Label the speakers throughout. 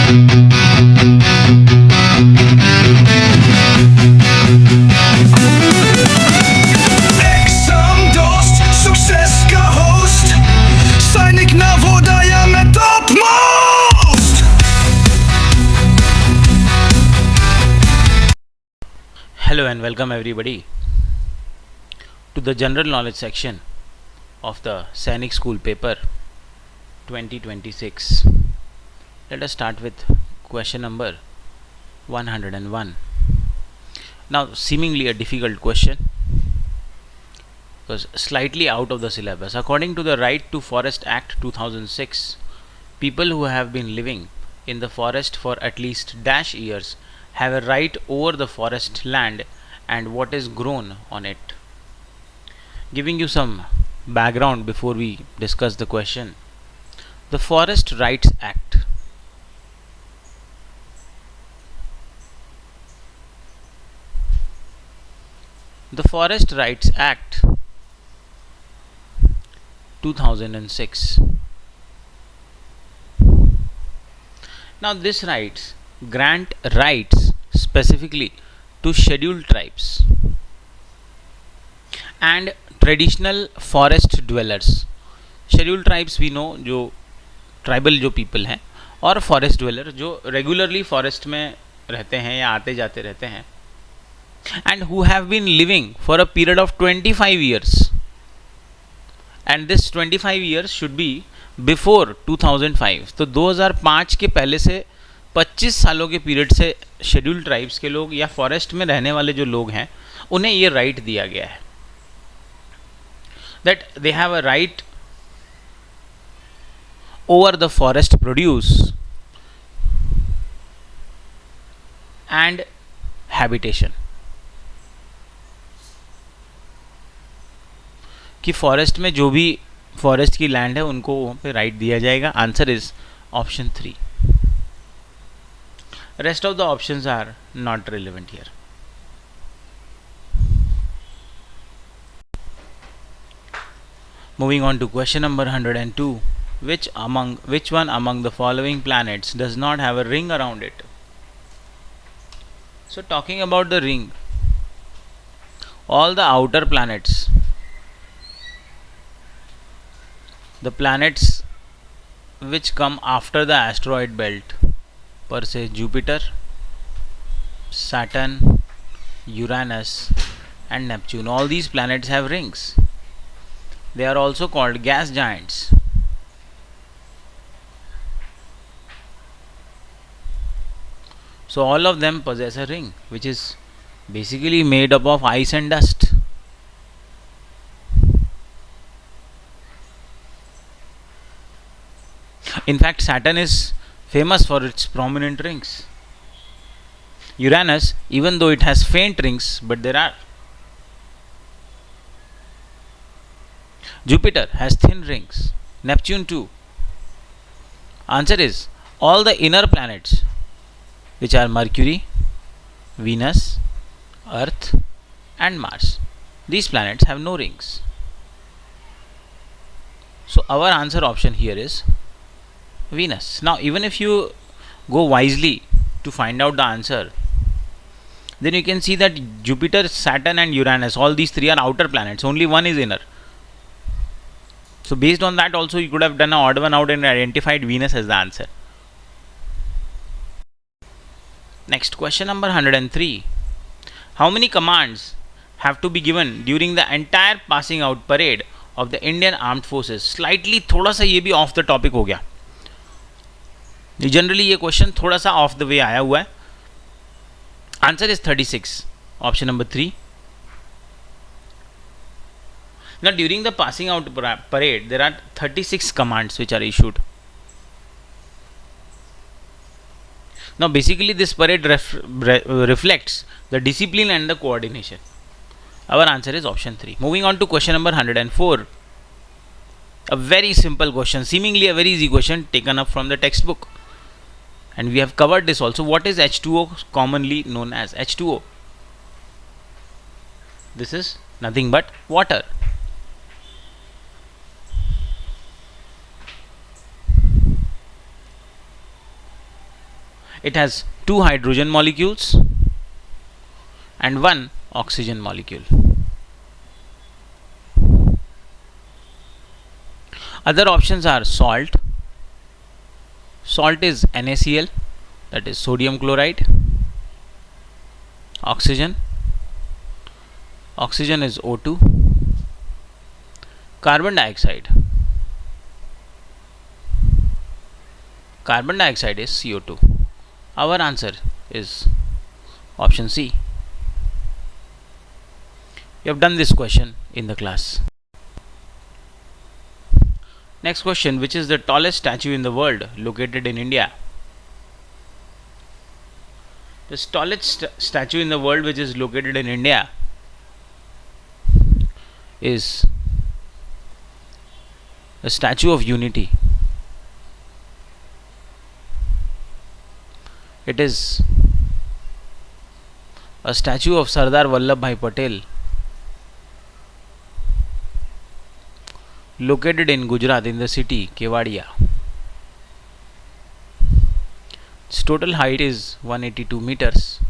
Speaker 1: Exam dost, success का host, सैनिक नवोदय में topmost.
Speaker 2: Hello and welcome everybody to the general knowledge section of the Sainik School paper 2026. Let us start with question number 101. Now, seemingly a difficult question because slightly out of the syllabus. According to the Right to Forest Act 2006, people who have been living in the forest for at least dash years have a right over the forest land and what is grown on it. Giving you some background before we discuss the question. The Forest Rights Act. The Forest Rights Act 2006. Now this rights grant rights specifically to scheduled tribes and traditional forest dwellers. Scheduled tribes we know जो tribal जो people हैं और forest dweller जो regularly forest में रहते हैं या आते जाते रहते हैं and who have been living for a period of 25 years, and this 25 years should be before 2005. तो 2005 के पहले से 25 सालों के पीरियड से शेड्यूल्ड ट्राइब्स के लोग या फॉरेस्ट में रहने वाले जो लोग हैं उन्हें ये राइट दिया गया है that they have a right over the forest produce and habitation. कि फॉरेस्ट में जो भी फॉरेस्ट की लैंड है उनको वहाँ पे राइट दिया जाएगा. Answer is option 3. Rest of the options are not relevant here. Moving on to question number 102. Which one among the following planets does not have a ring around it? So talking about the ring, all the outer planets, the planets which come after the asteroid belt, per se Jupiter, Saturn, Uranus and Neptune, all these planets have rings. They are also called gas giants. So all of them possess a ring which is basically made up of ice and dust. In fact, Saturn is famous for its prominent rings. Uranus, even though it has faint rings, but there are. Jupiter has thin rings. Neptune too. Answer is all the inner planets, which are Mercury, Venus, Earth and Mars. These planets have no rings. So our answer option here is Venus. Now even if you go wisely to find out the answer, then you can see that Jupiter, Saturn and Uranus, all these three are outer planets. Only one is inner. So based on that also you could have done an odd one out and identified Venus as the answer. Next, question number 103. How many commands have to be given during the entire passing out parade of the Indian Armed Forces? Slightly थोड़ा सा ये भी off the topic हो गया. Generally ये question थोड़ा सा off the way आया हुआ है. Answer is 36. Option number 3. Now during the passing out parade there are 36 commands which are issued. Now basically this parade reflects the discipline and the coordination. Our answer is option 3. Moving on to question number 104. A very simple question, seemingly a very easy question taken up from the textbook. And we have covered this also. What is H2O commonly known as? H2O. This is nothing but water. It has two hydrogen molecules and one oxygen molecule. Other options are salt. Salt is NaCl, that is sodium chloride. Oxygen. Oxygen is O2. Carbon dioxide. Carbon dioxide is CO2. Our answer is option C. You have done this question in the class. Next question, which is the tallest statue in the world located in India? The tallest statue in the world which is located in India is the Statue of Unity. It is a statue of Sardar Vallabhbhai Patel located in Gujarat in the city Kevadia. Its total height is 182 meters.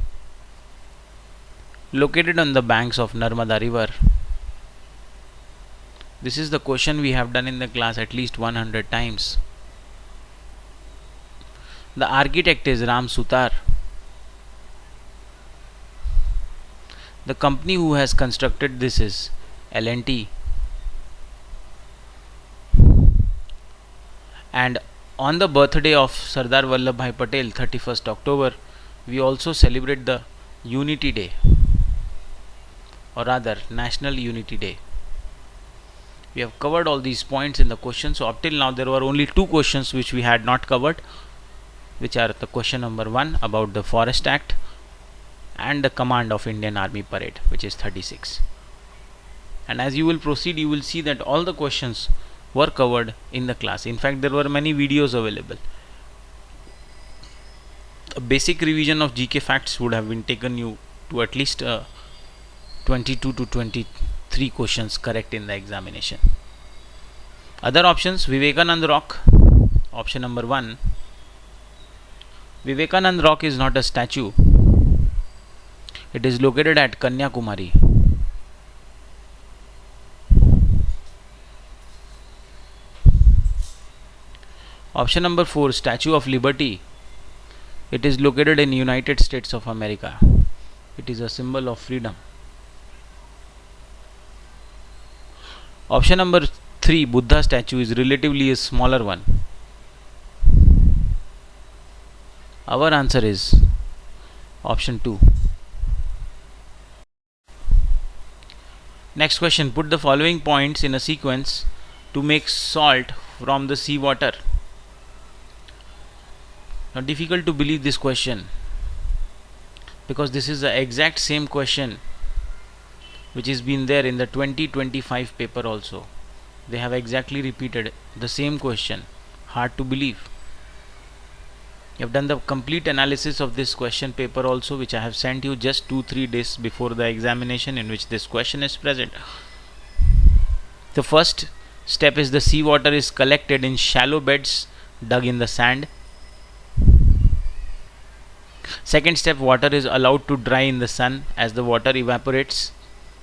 Speaker 2: Located on the banks of Narmada river. This is the question we have done in the class at least 100 times. The architect is Ram Sutar. The company who has constructed this is L&T. And on the birthday of Sardar Vallabhbhai Patel, 31st October, we also celebrate the Unity Day, or rather National Unity Day. We have covered all these points in the question. So up till now there were only two questions which we had not covered, which are the question number 1 about the Forest Act and the command of Indian Army Parade, which is 36. And as you will proceed, you will see that all the questions were covered in the class. In fact, there were many videos available. A basic revision of GK facts would have been taken you to at least 22 to 23 questions correct in the examination. Other options: Vivekanand Rock, option number 1. Vivekanand Rock is not a statue. It is located at Kanyakumari. Option number 4, Statue of Liberty. It is located in United States of America. It is a symbol of freedom. Option number 3, Buddha statue, is relatively a smaller one. Our answer is option 2. Next question, put the following points in a sequence to make salt from the seawater. Now, difficult to believe this question, because this is the exact same question which has been there in the 2025 paper also. They have exactly repeated the same question. Hard to believe. You have done the complete analysis of this question paper also, which I have sent you just 2-3 days before the examination, in which this question is present. The first step is the seawater is collected in shallow beds dug in the sand. Second step, water is allowed to dry in the sun. As the water evaporates,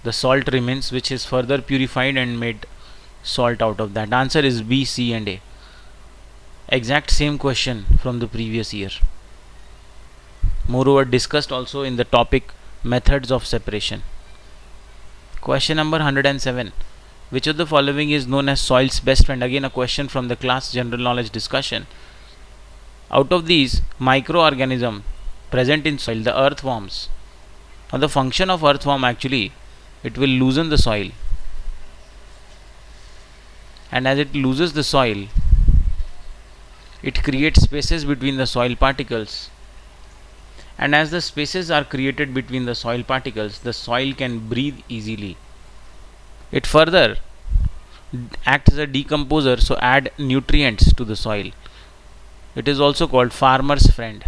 Speaker 2: the salt remains, which is further purified and made salt out of that. Answer is B, C and A. Exact same question from the previous year. Moreover, discussed also in the topic methods of separation. Question number 107. Which of the following is known as soil's best friend? Again a question from the class general knowledge discussion. Out of these microorganisms present in soil, the earthworms. Now the function of earthworm, actually it will loosen the soil, and as it loosens the soil, it creates spaces between the soil particles, and as the spaces are created between the soil particles, the soil can breathe easily. It further acts as a decomposer, so add nutrients to the soil. It is also called farmer's friend.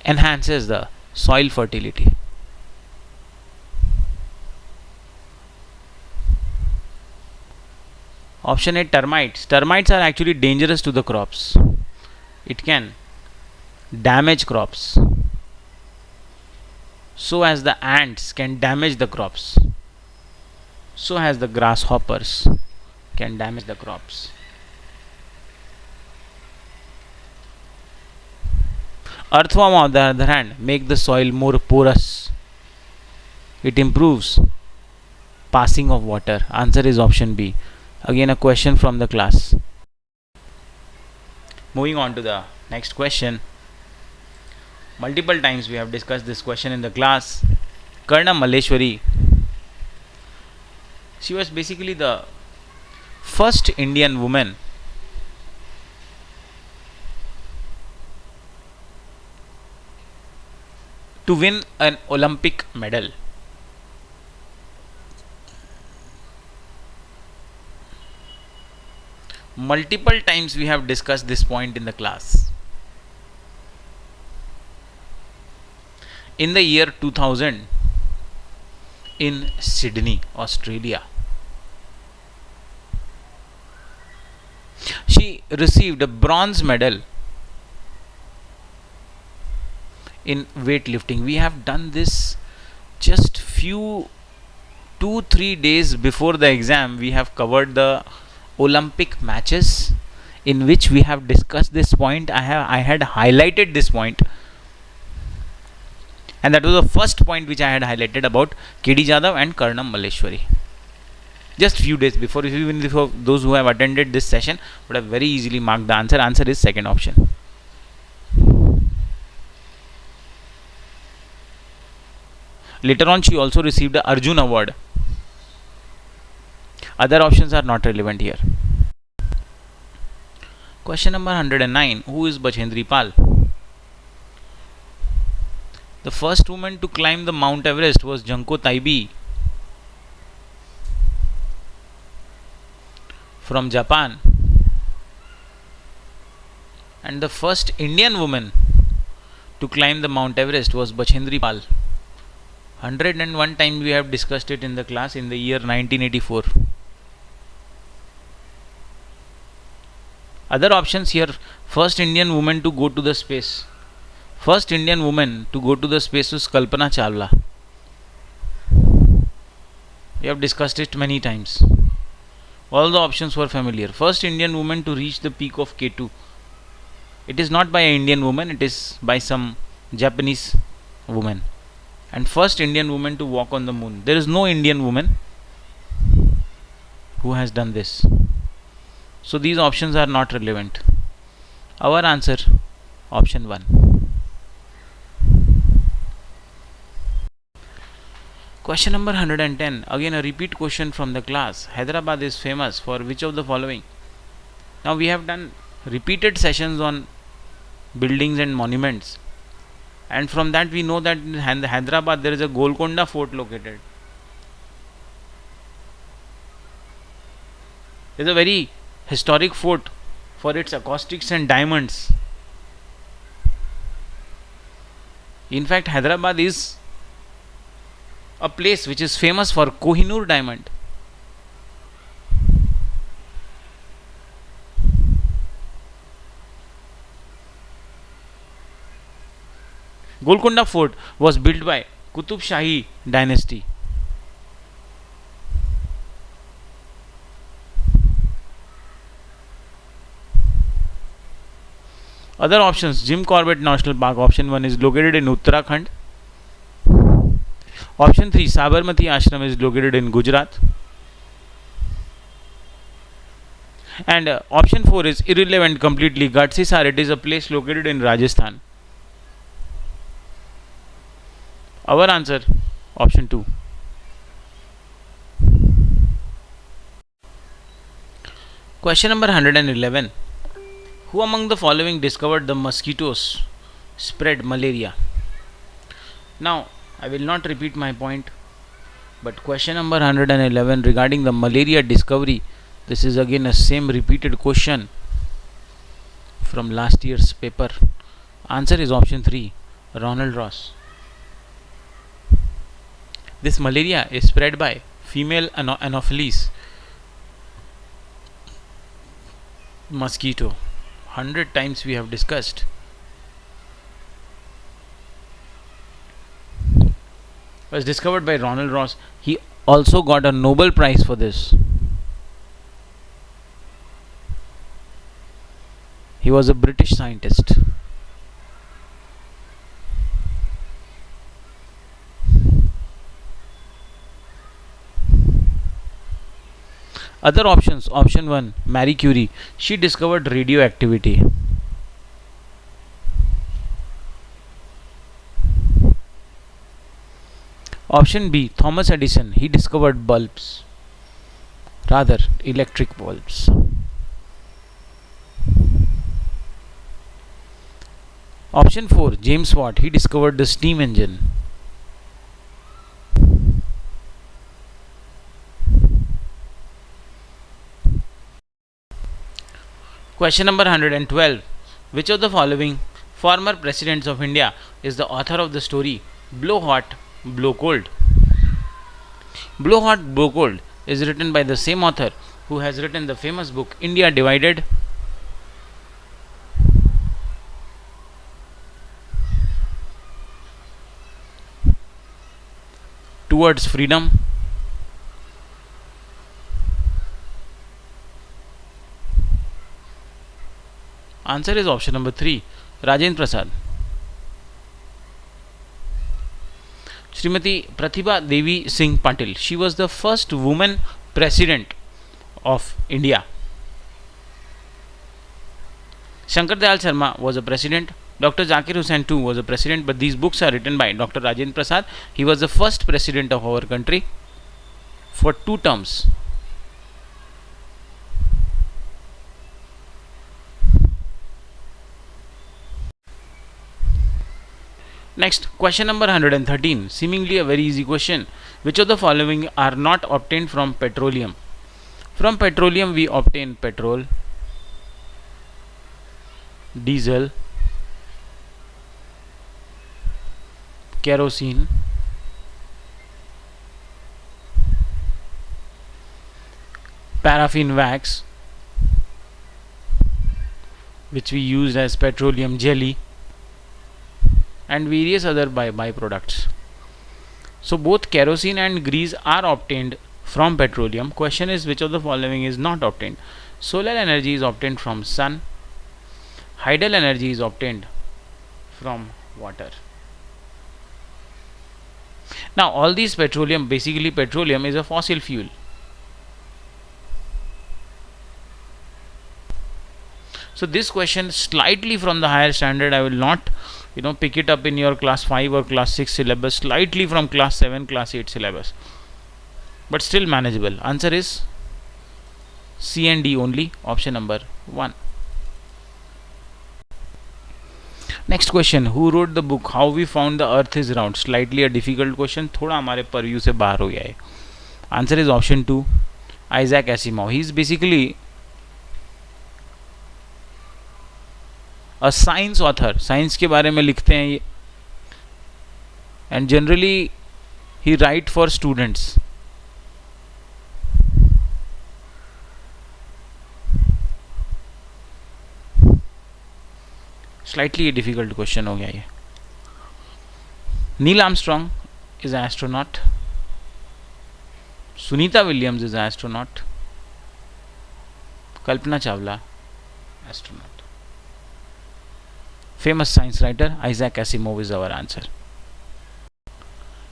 Speaker 2: Enhances the soil fertility. Option A, termites. Termites are actually dangerous to the crops. It can damage crops. So as the ants can damage the crops, so as the grasshoppers can damage the crops. Earthworm, on the other hand, make the soil more porous. It improves passing of water. Answer is option B. Again, a question from the class. Moving on to the next question. Multiple times we have discussed this question in the class. Karna Malleshwari, she was basically the first Indian woman to win an Olympic medal. Multiple times we have discussed this point in the class. In the year 2000, in Sydney, Australia, she received a bronze medal in weightlifting. We have done this just few 2-3 days before the exam. We have covered the Olympic matches in which we have discussed this point. I had highlighted this point, and that was the first point which I had highlighted about KD Jadhav and Karnam Malleshwari. Just few days before, even before those who have attended this session would have very easily marked the answer. Answer is second option. Later on, she also received the Arjun Award. Other options are not relevant here. Question number 109. Who is Bachendri Pal? The first woman to climb the Mount Everest was Junko Taibi from Japan. And the first Indian woman to climb the Mount Everest was Bachendri Pal. 101 times we have discussed it in the class in the year 1984. Other options here: first Indian woman to go to the space. First Indian woman to go to the space was Kalpana Chawla. We have discussed it many times. All the options were familiar. First Indian woman to reach the peak of K2. It is not by an Indian woman, it is by some Japanese woman. And first Indian woman to walk on the moon. There is no Indian woman who has done this. So these options are not relevant. Our answer, option 1. Question number 110. Again a repeat question from the class. Hyderabad is famous for which of the following? Now we have done repeated sessions on buildings and monuments. And from that we know that in Hyderabad there is a Golconda fort located. It is a very historic fort for its acoustics and diamonds. In fact, Hyderabad is a place which is famous for Kohinoor diamond. Golconda Fort was built by Qutub Shahi dynasty. Other options: Jim Corbett National Park. Option 1 is located in Uttarakhand. Option 3, Sabarmati Ashram, is located in Gujarat. And option 4 is irrelevant completely. Gatsisar, it is a place located in Rajasthan. Our answer, option 2. Question number 111. Who among the following discovered the mosquitoes spread malaria? Now, I will not repeat my point, but question number 111 regarding the malaria discovery, this is again a same repeated question from last year's paper. Answer is option 3, Ronald Ross. This malaria is spread by female Anopheles. Mosquito. 100 times we have discussed. Was discovered by Ronald Ross. He also got a Nobel Prize for this. He was a British scientist. Other options. Option 1, Marie Curie. She discovered radioactivity. Option B, Thomas Edison. He discovered bulbs. Rather, electric bulbs. Option 4, James Watt. He discovered the steam engine. Question number 112. Which of the following former presidents of India is the author of the story Blow Hot, Blow Cold? Blow Hot, Blow Cold is written by the same author who has written the famous book India Divided, Towards Freedom, Answer is option number 3, Rajendra Prasad. Srimati Pratibha Devi Singh Patil. She was the first woman president of India. Shankar Dayal Sharma was a president. Dr. Zakir Hussain too was a president, but these books are written by Dr. Rajendra Prasad. He was the first president of our country for 2 terms. Next, question number 113, seemingly a very easy question. Which of the following are not obtained from petroleum? From petroleum we obtain petrol, diesel, kerosene, paraffin wax, which we use as petroleum jelly, and various other byproducts. So both kerosene and grease are obtained from petroleum. Question is, which of the following is not obtained? Solar energy is obtained from sun. Hydel energy is obtained from water. Now all these petroleum, basically petroleum is a fossil fuel. So this question slightly from the higher standard. I will not pick it up in your class 5 or class 6 syllabus, slightly from class 7, class 8 syllabus, but still manageable. Answer is C and D only, option number 1. Next question, who wrote the book How We Found the Earth is Round? Slightly a difficult question, थोड़ा हमारे purview से बाहर हो गया है. Answer is option 2, Isaac Asimov. He is basically a science author. Science के बारे में लिखते हैं ये, and generally he write for students. Slightly a difficult question हो गया ये. Neil Armstrong is an astronaut. Sunita Williams is an astronaut. Kalpana Chawla, astronaut. Famous science writer Isaac Asimov is our answer.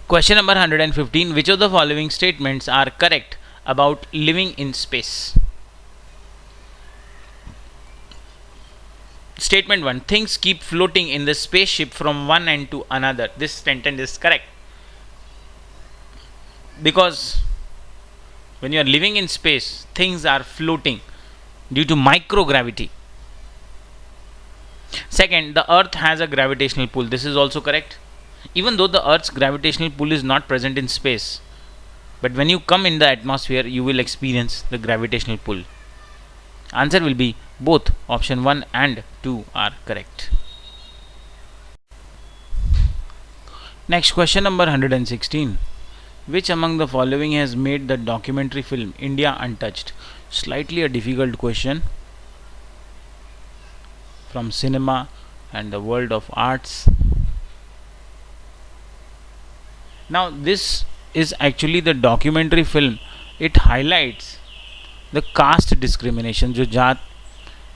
Speaker 2: Question number 115. Which of the following statements are correct about living in space? Statement 1. Things keep floating in the spaceship from one end to another. This sentence is correct, because when you are living in space, things are floating due to microgravity. Second, the earth has a gravitational pull. This is also correct, even though the earth's gravitational pull is not present in space, but when you come in the atmosphere you will experience the gravitational pull. Answer will be both, option 1 and 2 are correct. Next, question number 116. Which among the following has made the documentary film India Untouched? Slightly a difficult question. from cinema and the world of arts. Now this is actually the documentary film. It highlights the caste discrimination, जो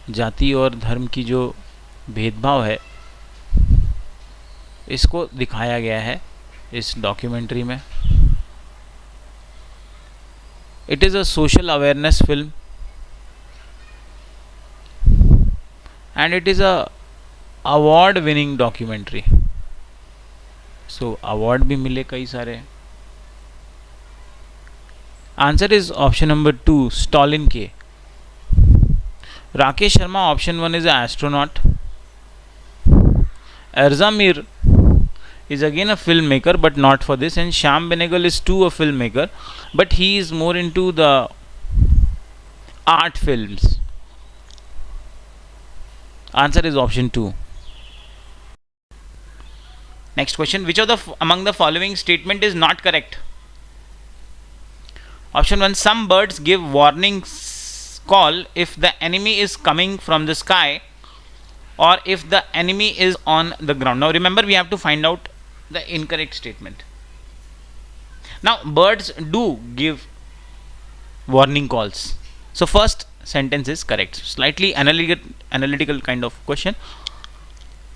Speaker 2: जाति और धर्म की जो भेदभाव है, इसको दिखाया गया है इस डॉक्यूमेंट्री में. It is a social awareness film and it is a award winning documentary. So award भी मिले कई सारे. Answer is option number 2, Stalin K. Rakesh Sharma, option 1 is an astronaut. Erza Mir is again a filmmaker but not for this, and Shyam Benegal is too a filmmaker but he is more into the art films. Answer is option 2. Next question. Which of the among the following statement is not correct? Option 1. Some birds give warning call if the enemy is coming from the sky or if the enemy is on the ground. Now remember, we have to find out the incorrect statement. Now birds do give warning calls. So first sentence is correct. Slightly analytical kind of question.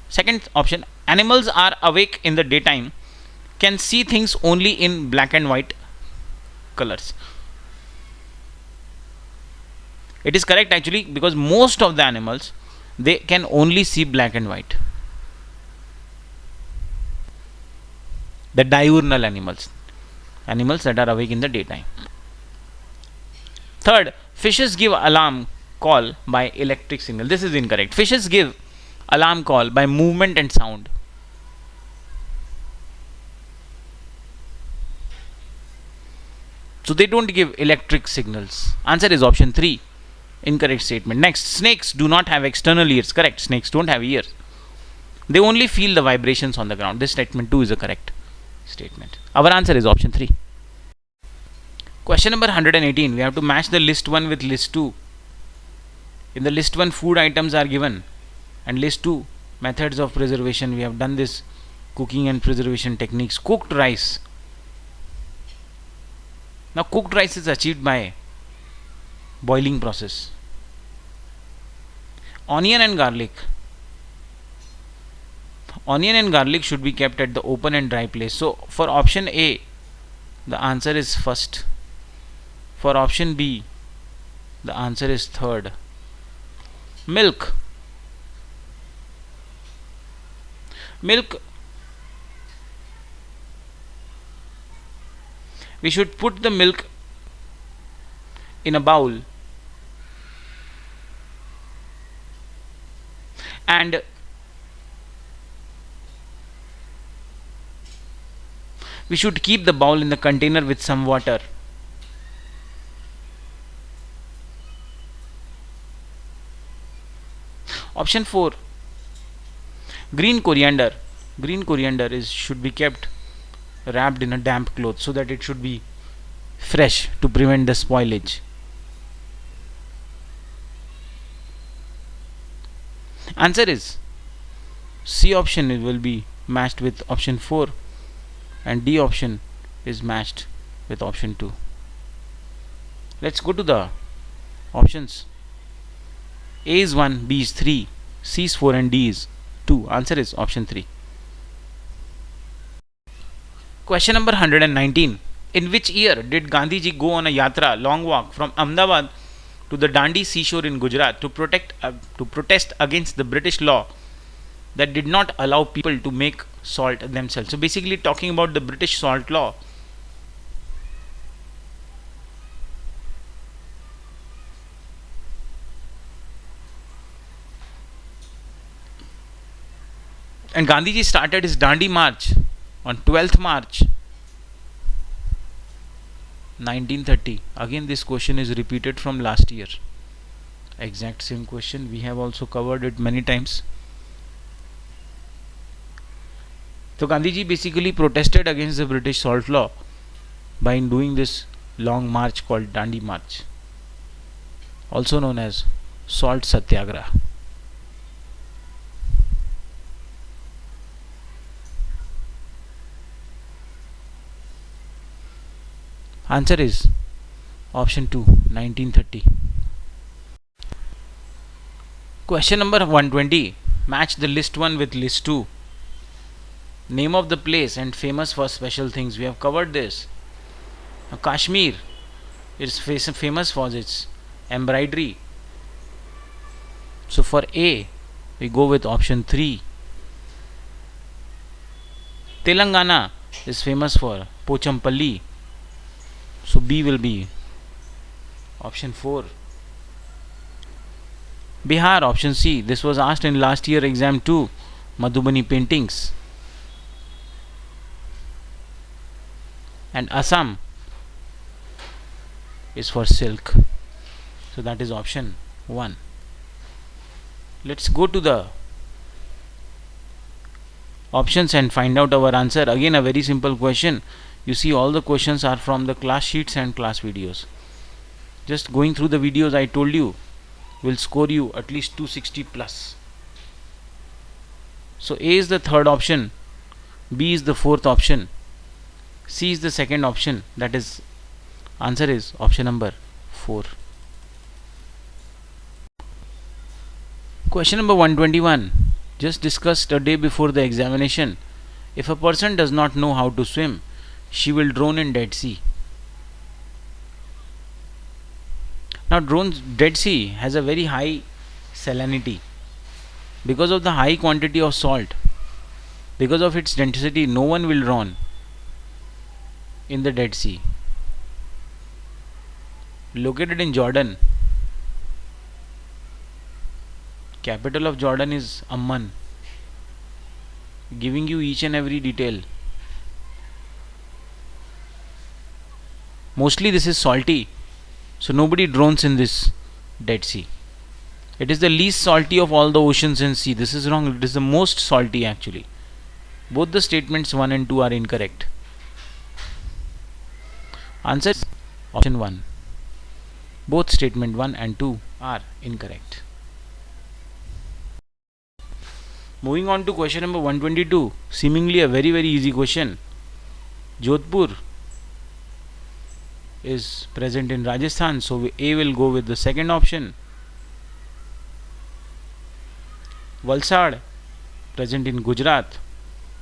Speaker 2: Second option, animals are awake in the daytime, can see things only in black and white colors. It is correct actually, because most of the animals, they can only see black and white. The diurnal animals that are awake in the daytime. Third, fishes give alarm call by electric signal. This is incorrect. Fishes give alarm call by movement and sound. So they don't give electric signals. Answer is option 3. Incorrect statement. Next, snakes do not have external ears. Correct. Snakes don't have ears. They only feel the vibrations on the ground. This statement 2 is a correct statement. Our answer is option 3. Question number 118. We have to match the list 1 with list 2. In the list 1, food items are given, and list 2, methods of preservation. We have done this, cooking and preservation techniques. Cooked rice. Now cooked rice is achieved by boiling process. Onion and garlic. Onion and garlic should be kept at the open and dry place. So for option A, the answer is first. For option B, the answer is third. Milk. We should put the milk in a bowl and we should keep the bowl in the container with some water. Option 4, green coriander. Green coriander should be kept wrapped in a damp cloth so that it should be fresh to prevent the spoilage. Answer is C option. It will be matched with option 4 and D option is matched with option 2. Let's go to the options. A is 1, B is 3, C is 4 and D is 2. Answer is option 3. Question number 119. In which year did Gandhiji go on a yatra, long walk from Ahmedabad to the Dandi seashore in Gujarat to protest against the British law that did not allow people to make salt themselves? So basically talking about the British salt law. And Gandhiji started his Dandi march on 12th March 1930. Again this question is repeated from last year. Exact same question. We have also covered it many times. So Gandhiji basically protested against the British salt law by doing this long march called Dandi March, also known as Salt Satyagraha. Answer is option 2, 1930. Question number 120. Match the list 1 with list 2. Name of the place and famous for special things. We have covered this. Now, Kashmir is famous for its embroidery. So for A, we go with option 3. Telangana is famous for Pochampalli. So B will be option 4. Bihar, option C. This was asked in last year exam too. Madhubani paintings. And Assam is for silk. So that is option 1. Let's go to the options and find out our answer. Again, a very simple question. You see, all the questions are from the class sheets and class videos. Just going through the videos I told you will score you at least 260 plus. So A is the third option, B is the fourth option, C is the second option. That is, answer is option number 4. Question number 121. Just discussed a day before the examination. If a person does not know how to swim, she will drown in Dead Sea. Now, Dead Sea has a very high salinity. Because of the high quantity of salt, because of its density, no one will drown in the Dead Sea. Located in Jordan. Capital of Jordan is Amman. Giving you each and every detail. Mostly this is salty, so nobody drowns in this Dead Sea. It is the least salty of all the oceans and sea. This is wrong. It is the most salty actually. Both the statements 1 and 2 are incorrect. Answer is option 1. Both statement 1 and 2 are incorrect. Moving on to question number 122. Seemingly a very easy question. Jodhpur is present in Rajasthan, so A will go with the second option. Valsad present in Gujarat,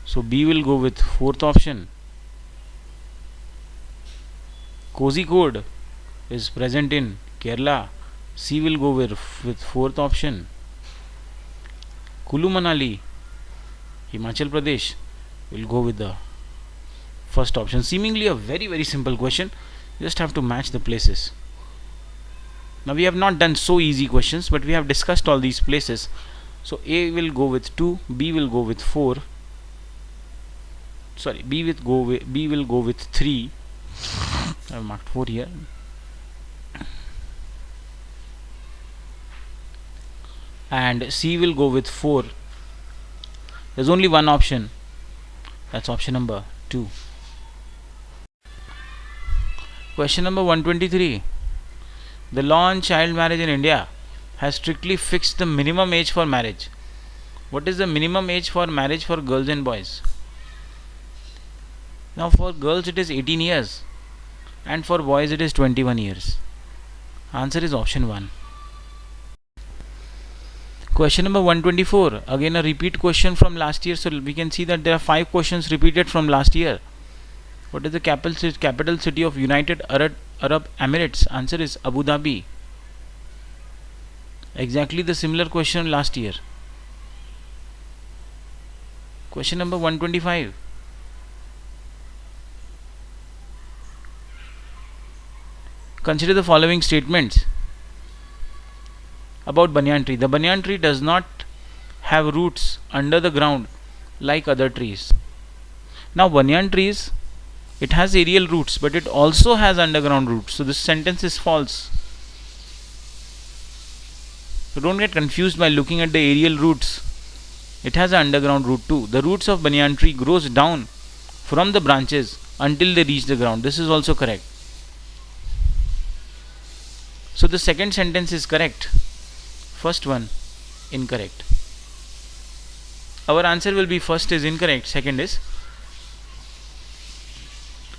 Speaker 2: so B will go with fourth option. Kozhikode is present in Kerala, C will go with fourth option. Kulu Manali, Himachal Pradesh, will go with the first option. Seemingly a very simple question. Just have to match the places. Now we have not done so easy questions, but we have discussed all these places. So A will go with 2, B will go with 4. Sorry, B will go with 3. I have marked 4 here. And C will go with 4. There's only one option. That's option number 2. Question number 123. The law on child marriage in India has strictly fixed the minimum age for marriage. What is the minimum age for marriage for girls and boys? Now for girls it is 18 years and for boys it is 21 years. Answer is option 1. Question number 124. Again a repeat question from last year, so we can see that there are 5 questions repeated from last year. What is the capital city of United Arab Emirates? Answer is Abu Dhabi. Exactly the similar question last year. Question number 125. Consider the following statements about banyan tree. The banyan tree does not have roots under the ground like other trees. Now banyan trees, it has aerial roots, but it also has underground roots. So this sentence is false. So don't get confused by looking at the aerial roots. It has an underground root too. The roots of banyan tree grows down from the branches until they reach the ground. This is also correct. So the second sentence is correct. First one incorrect. Our answer will be first is incorrect, second is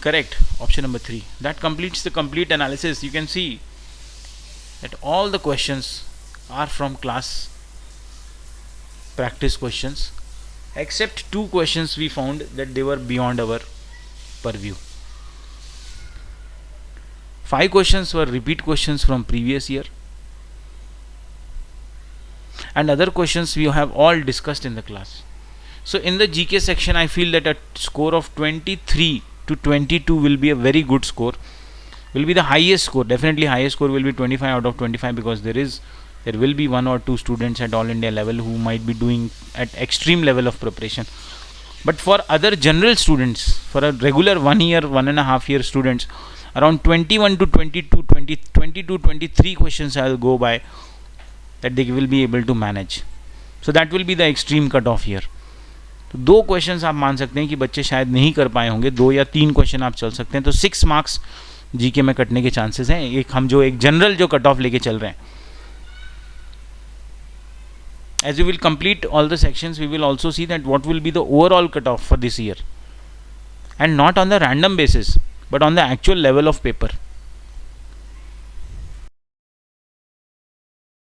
Speaker 2: Correct. Option number 3. That completes the complete analysis. You can see that all the questions are from class practice questions, except 2 questions we found that they were beyond our purview. 5 questions were repeat questions from previous year, and other questions we have all discussed in the class. So in the GK section, I feel that a score of 23 to 22 will be a very good score, will be the highest score. Definitely highest score will be 25 out of 25, because there will be 1 or 2 students at all India level who might be doing at extreme level of preparation. But for other general students, for a regular 1 year, 1.5 year students, around 21 to 22, 23 questions I will go by that they will be able to manage. So that will be the extreme cutoff here. तो 2 questions आप मान सकते हैं कि बच्चे शायद नहीं कर पाए होंगे, 2 या 3 क्वेश्चन आप चल सकते हैं, तो 6 मार्क्स जीके में कटने के चांसेस हैं। एक हम जो एक जनरल जो कट ऑफ लेके चल रहे हैं। As we will complete all the sections, we will also see that what will be the overall cutoff for this year, and not on the random basis, but on the actual level of paper.